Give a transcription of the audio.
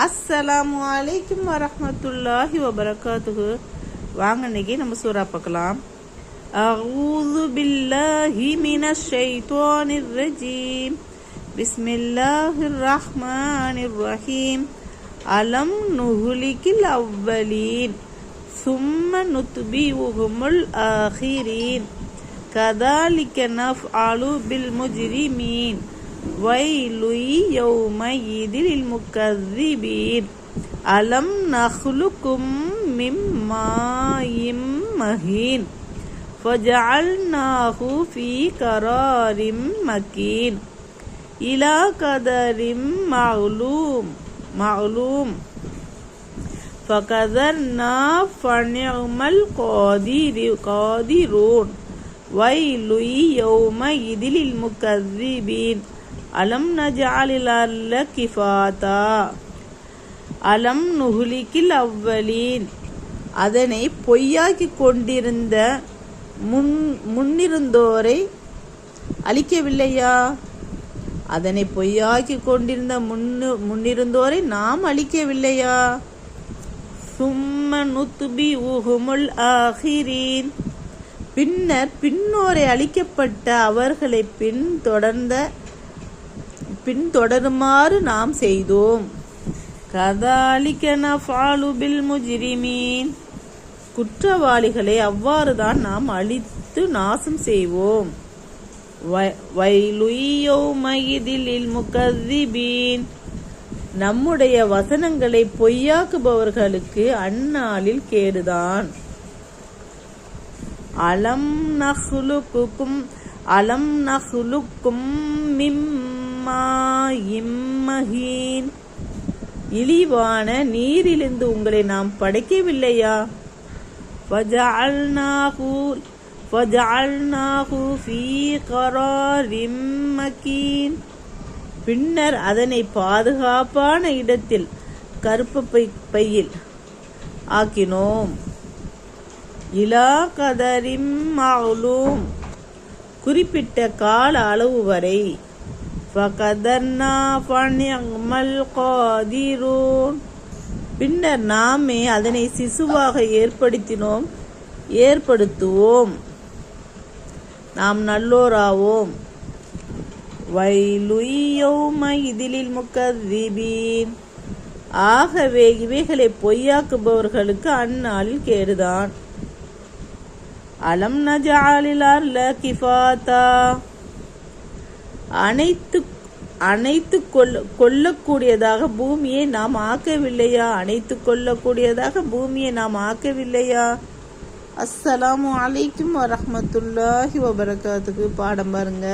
அஸ்ஸலாமு அலைக்கும் வரஹ்மத்துல்லாஹி வபரகாத்துஹு. வாங்க இன்னைக்கு நம்ம சூரா பார்க்கலாம். அஊது பில்லாஹி மினஷ் ஷைத்தானிர் ரஜீம். பிஸ்மில்லாஹிர் ரஹ்மானிர் ரஹீம். அலம் நுஹ்லிகில் அவ்வலீன் சும்ம நுத்பிஉஹுமுல் ஆகிரீன் கதாலிக நஃஅலு பில் முஜ்ரிமீன் வைலு யௌமஇதில் முக்கذிபீன். அலம் நஹ்லுக்கும் மின் மாஇம் மஹீன் ஃபஜஅல்நாஹு ஃபீ கராரிம் மக்கீன் இலா கதரிம் மஅலூம் ஃபகதர்னா ஃபனிஅமல் காதிரூன் வைலு யௌமஇதில் முக்கذிபீன். அலம் நஜஅலில் அர்ல கிஃபாதா அலம் நுஹ்லிகில் அவ்வலீன். அதனை பொய்யாக்கி கொண்டிருந்த முன்னிருந்தோரை அழிக்கவில்லையா? அதனை பொய்யாக்கி கொண்டிருந்த முன்னிருந்தோரை நாம் அழிக்கவில்லையா? சும்ம நுத்பிஉஹுமுல் ஆகிரீன். பின்னர் பின்னோரை அழிக்கப்பட்ட அவர்களை பின்தொடருமாறு நாம் செய்தோம். கதாலிக நஃஅலு பில் முஜ்ரிமீன். குற்றவாளிகளை அவ்வாறுதான் நாம் அழித்து நாசம் செய்வோம். வைலு யௌமஇதில் முக்கذிபீன். நம்முடைய வசனங்களை பொய்யாக்குபவர்களுக்கு அந்நாளில் கேடுதான். அலம் நஹ்லுக்கும் மின் மாஇம் மஹீன். இழிவான நீரிலிருந்து உங்களை நாம் படைக்கவில்லையா? ஃபஜஅல்நாஹு ஃபீ கராரிம் மக்கீன். பின்னர் அதனை பாதுகாப்பான இடத்தில் கருப்பு பையில் ஆக்கினோம். இலா கதரிம் மஅலூம். குறிப்பிட்ட கால அளவு வரை. ஃபகதர்னா ஃபனிஅமல் காதிரூன். பின்னர் நாமே அதனை சிசுவாக ஏற்படுத்துவோம். நாம் நல்லோராவோம். வைலு யௌமஇதில் முக்கذிபீன். ஆகவே இவைகளை பொய்யாக்குபவர்களுக்கு அந்நாளில் கேடுதான். அலம் நஜஅலில் அர்ல கிஃபாதா. அனைத்து கொள்ளக்கூடியதாக பூமியை நாம் ஆக்கவில்லையா? அனைத்து கொள்ளக்கூடியதாக பூமியை நாம் ஆக்கவில்லையா? அஸ்ஸலாமு அலைக்கும் வரஹ்மத்துல்லாஹி வபரகாத்துஹு. பாடம் பாருங்க.